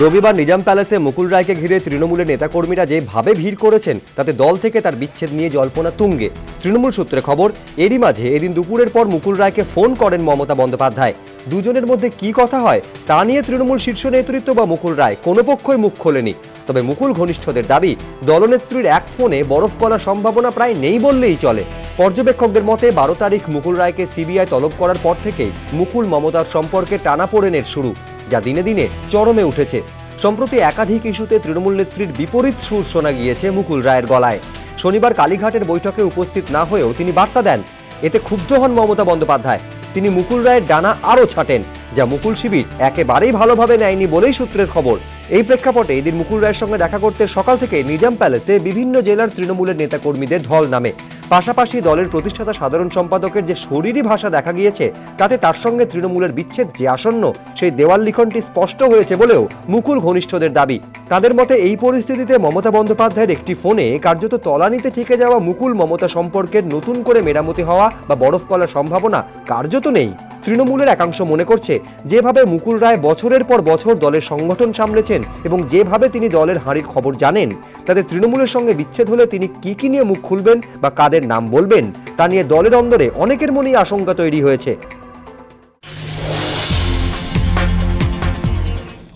রবিবার নিজাম প্যালেসে মুকুল রায়কে ঘিরে তৃণমূলের নেতাকর্মীরা যেভাবে ভিড় করেছেন তাতে দল থেকে তার বিচ্ছেদ নিয়ে জল্পনা তুঙ্গে। তৃণমূল সূত্রে খবর, এরই মাঝে এদিন দুপুরের পর মুকুল রায়কে ফোন করেন মমতা বন্দ্যোপাধ্যায়। দুজনের মধ্যে কি কথা হয় তা নিয়ে তৃণমূল শীর্ষ নেতৃত্ব বা মুকুল রায় কোনো পক্ষই মুখ খোলেনি। তবে মুকুল ঘনিষ্ঠদের দাবি, দলনেত্রীর এক ফোনে বরফ গলার সম্ভাবনা প্রায় নেই বললেই চলে। পর্যবেক্ষকদের মতে 12 তারিখ মুকুল রায়কে সিবিআই তলব করার পর থেকেই মুকুল মমতার সম্পর্কে টানাপোড়েনের শুরু, যা দিনে দিনে চরমে উঠেছে। সম্প্রতি একাধিক ইস্যুতে তৃণমূল নেত্রীর বিপরীত সুর শোনা গিয়েছে মুকুল রায়ের গলায়। শনিবার কালীঘাটের বৈঠকে উপস্থিত না হয়েও তিনি বার্তা দেন। এতে ক্ষুব্ধ হন মমতা বন্দ্যোপাধ্যায়। তিনি মুকুল রায়ের ডানা আরও ছাটেন, যা মুকুল শিবির একেবারেই ভালোভাবে নেয়নি বলেই সূত্রের খবর। এই প্রেক্ষাপটে এদিন মুকুল রায়ের সঙ্গে দেখা করতে সকাল থেকে নিজাম প্যালেসে বিভিন্ন জেলার তৃণমূলের নেতাকর্মীদের ঢল নামে। পাশাপাশি দলের প্রতিষ্ঠাতা সাধারণ সম্পাদকের যে শরীরী ভাষা দেখা গিয়েছে, তাতে তার সঙ্গে তৃণমূলের বিচ্ছেদ যে আসন্ন, সেই দেওয়াল লিখনটি স্পষ্ট হয়েছে বলেও মুকুল ঘনিষ্ঠদের দাবি। তাদের মতে এই পরিস্থিতিতে মমতা বন্দ্যোপাধ্যায়ের একটি ফোনে কার্যত তলানিতে থেকে যাওয়া মুকুল মমতা সম্পর্কের নতুন করে মেরামতি হওয়া বা বরফ গলার সম্ভাবনা কার্যত নেই। তৃণমূলের একাংশ মনে করছে, যেভাবে মুকুল রায় বছরের পর বছর দলের সংগঠন সামলেছেন এবং যেভাবে তিনি দলের হাঁড়ির খবর জানেন, তাতে তৃণমূলের সঙ্গে বিচ্ছেদ হলে তিনি কি নিয়ে মুখ খুলবেন বা কাদের নাম বলবেন তা নিয়ে দলের অন্দরে অনেকের মনেই আশঙ্কা তৈরি হয়েছে।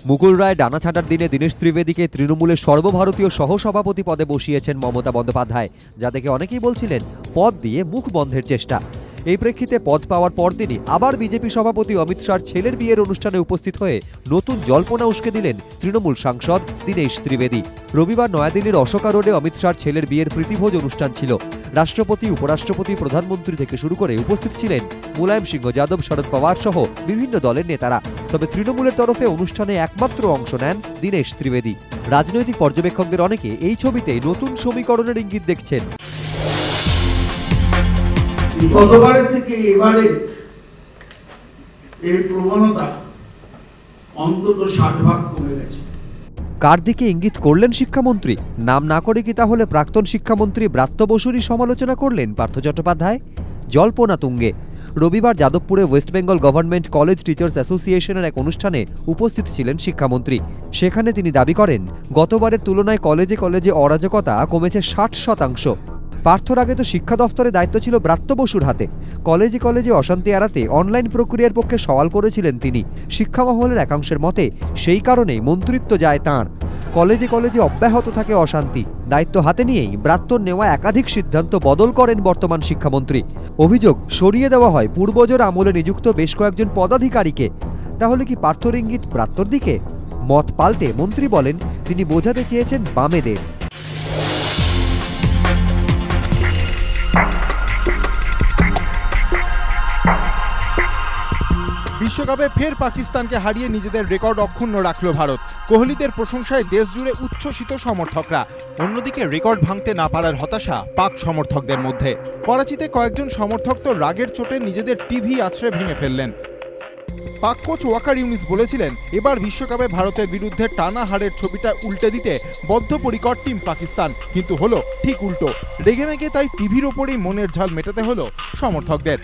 মুকুল রায় ডানা ছাটার দিনে দীনেশ ত্রিবেদীকে তৃণমূলের সর্বভারতীয় সহসভাপতি পদে বসিয়েছেন মমতা বন্দ্যোপাধ্যায়, যা দেখে অনেকেই বলছিলেন পদ দিয়ে মুখ বন্ধের চেষ্টা। এই প্রেক্ষিতে পদ পাওয়ার পরদিনই আবার বিজেপি সভাপতি অমিত শাহর ছেলের বিয়ের অনুষ্ঠানে উপস্থিত হয়ে নতুন জল্পনা উস্কে দিলেন তৃণমূল সাংসদ দীনেশ ত্রিবেদী। রবিবার নয়াদিল্লির অশোকা রোডে অমিত শাহর ছেলের বিয়ের প্রীতিভোজ অনুষ্ঠান ছিল। রাষ্ট্রপতি, উপরাষ্ট্রপতি, প্রধানমন্ত্রী থেকে শুরু করে উপস্থিত ছিলেন মুলায়ম সিংহ যাদব, শরদ পাওয়ার সহ বিভিন্ন দলের নেতারা। তবে তৃণমূলের তরফে অনুষ্ঠানে একমাত্র অংশ নেন দীনেশ ত্রিবেদী। রাজনৈতিক পর্যবেক্ষকদের অনেকে এই ছবিতে নতুন সমীকরণের ইঙ্গিত দেখছেন। গতবারের থেকে এবারে এই প্রবণতা অন্তত 60 ভাগ কমে গেছে। কার দিকে ইঙ্গিত করলেন শিক্ষামন্ত্রী? নাম না করে কি তাহলে প্রাক্তন শিক্ষামন্ত্রী ব্রাত্য বসুরই সমালোচনা করলেন পার্থ চট্টোপাধ্যায়? জল্পনা তুঙ্গে। রবিবার যাদবপুরে West Bengal government college teachers অ্যাসোসিয়েশনের এক অনুষ্ঠানে উপস্থিত ছিলেন শিক্ষামন্ত্রী। সেখানে তিনি দাবি করেন, গতবারের তুলনায় কলেজে কলেজে অরাজকতা কমেছে 60%। পার্থর আগে তো শিক্ষা দফতরের দায়িত্ব ছিল ব্রাত্য বসুর হাতে। কলেজে কলেজে অশান্তি এড়াতে অনলাইন প্রক্রিয়ার পক্ষে সওয়াল করেছিলেন তিনি। শিক্ষা মহলের একাংশের মতে সেই কারণেই মন্ত্রিত্ব যায় তাঁর। কলেজে কলেজে অব্যাহত থাকে অশান্তি। দায়িত্ব হাতে নিয়েই ব্রাত্যর নেওয়া একাধিক সিদ্ধান্ত বদল করেন বর্তমান শিক্ষামন্ত্রী। অভিযোগ, সরিয়ে দেওয়া হয় পূর্বজোর আমলে নিযুক্ত বেশ কয়েকজন পদাধিকারীকে। তাহলে কি পার্থর ইঙ্গিত ব্রাত্যর দিকে? মত পাল্টে মন্ত্রী বলেন, তিনি বোঝাতে চেয়েছেন বামেদের। বিশ্বকাপে ফের পাকিস্তানকে হারিয়ে নিজেদের রেকর্ড অক্ষুণ্ণ রাখল ভারত। কোহলিদের প্রশংসায় দেশ জুড়ে উচ্ছ্বসিত সমর্থকরা। অন্যদিকে রেকর্ড ভাঙতে না পারার হতাশা পাক সমর্থকদের মধ্যে। করাচিতে কয়েকজন সমর্থক তো রাগের চোটে নিজেদের টিভি আছড়ে ভেঙে ফেললেন। পাক কোচ ওয়াকার ইউনিস বলেছিলেন, এবার বিশ্বকাপে ভারতের বিরুদ্ধে টানা হারের ছবিটা উল্টে দিতে বদ্ধপরিকর টিম পাকিস্তান। কিন্তু হলো ঠিক উল্টো। রেগেমেগে তাই টিভির ওপরেই মনের ঝাল মেটাতে হলো সমর্থকদের।